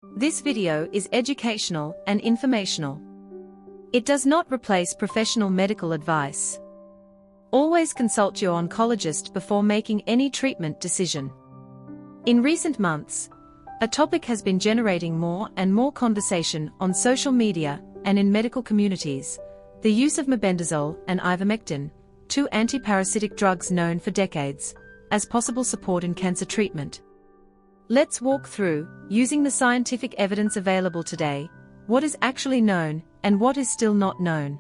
This video is educational and informational. It does not replace professional medical advice. Always consult your oncologist before making any treatment decision. In recent months, a topic has been generating more and more conversation on social media and in medical communities: the use of mebendazole and ivermectin, two antiparasitic drugs known for decades, as possible support in cancer treatment. Let's walk through, using the scientific evidence available today, what is actually known and what is still not known.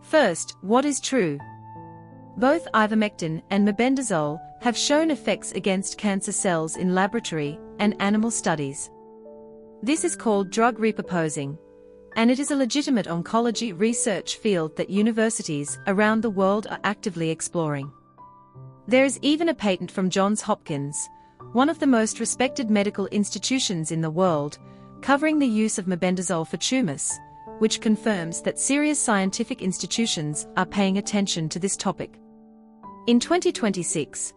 First, what is true? Both ivermectin and mebendazole have shown effects against cancer cells in laboratory and animal studies. This is called drug repurposing, and it is a legitimate oncology research field that universities around the world are actively exploring. There is even a patent from Johns Hopkins, one of the most respected medical institutions in the world, covering the use of mebendazole for tumors, which confirms that serious scientific institutions are paying attention to this topic. In 2026,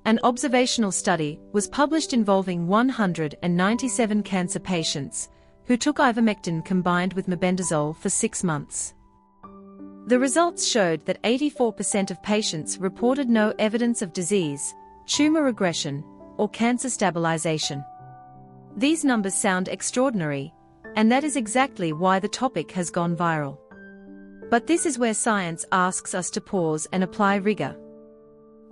an observational study was published involving 197 cancer patients who took ivermectin combined with mebendazole for 6 months. The results showed that 84% of patients reported no evidence of disease, tumor regression, or cancer stabilization. These numbers sound extraordinary, and that is exactly why the topic has gone viral. But this is where science asks us to pause and apply rigor.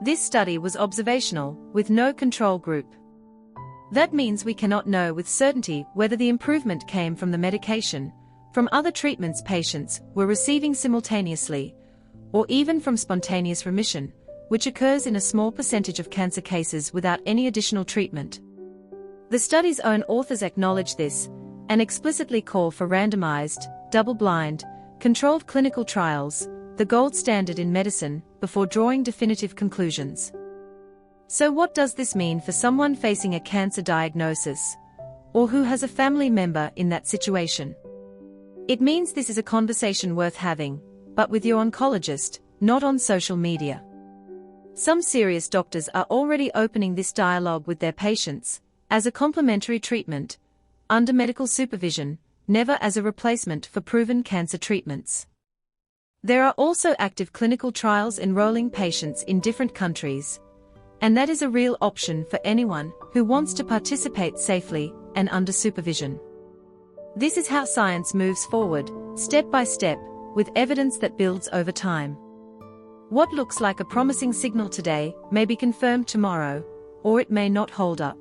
This study was observational, with no control group. That means we cannot know with certainty whether the improvement came from the medication, from other treatments patients were receiving simultaneously, or even from spontaneous remission, which occurs in a small percentage of cancer cases without any additional treatment. The study's own authors acknowledge this, and explicitly call for randomized, double-blind, controlled clinical trials, the gold standard in medicine, before drawing definitive conclusions. So what does this mean for someone facing a cancer diagnosis, or who has a family member in that situation? It means this is a conversation worth having, but with your oncologist, not on social media. Some serious doctors are already opening this dialogue with their patients, as a complementary treatment, under medical supervision, never as a replacement for proven cancer treatments. There are also active clinical trials enrolling patients in different countries, and that is a real option for anyone who wants to participate safely and under supervision. This is how science moves forward, step by step, with evidence that builds over time. What looks like a promising signal today may be confirmed tomorrow, or it may not hold up.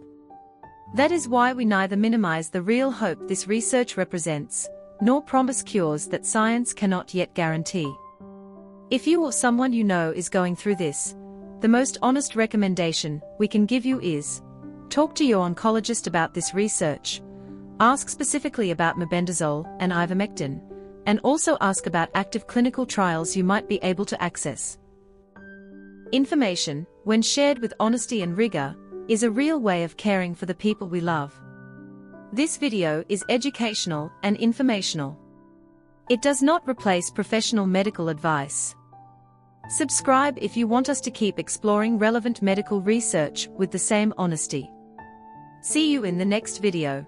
That is why we neither minimize the real hope this research represents, nor promise cures that science cannot yet guarantee. If you or someone you know is going through this, the most honest recommendation we can give you is: talk to your oncologist about this research, ask specifically about mebendazole and ivermectin, and also ask about active clinical trials you might be able to access. Information, when shared with honesty and rigor, is a real way of caring for the people we love. This video is educational and informational. It does not replace professional medical advice. Subscribe if you want us to keep exploring relevant medical research with the same honesty. See you in the next video.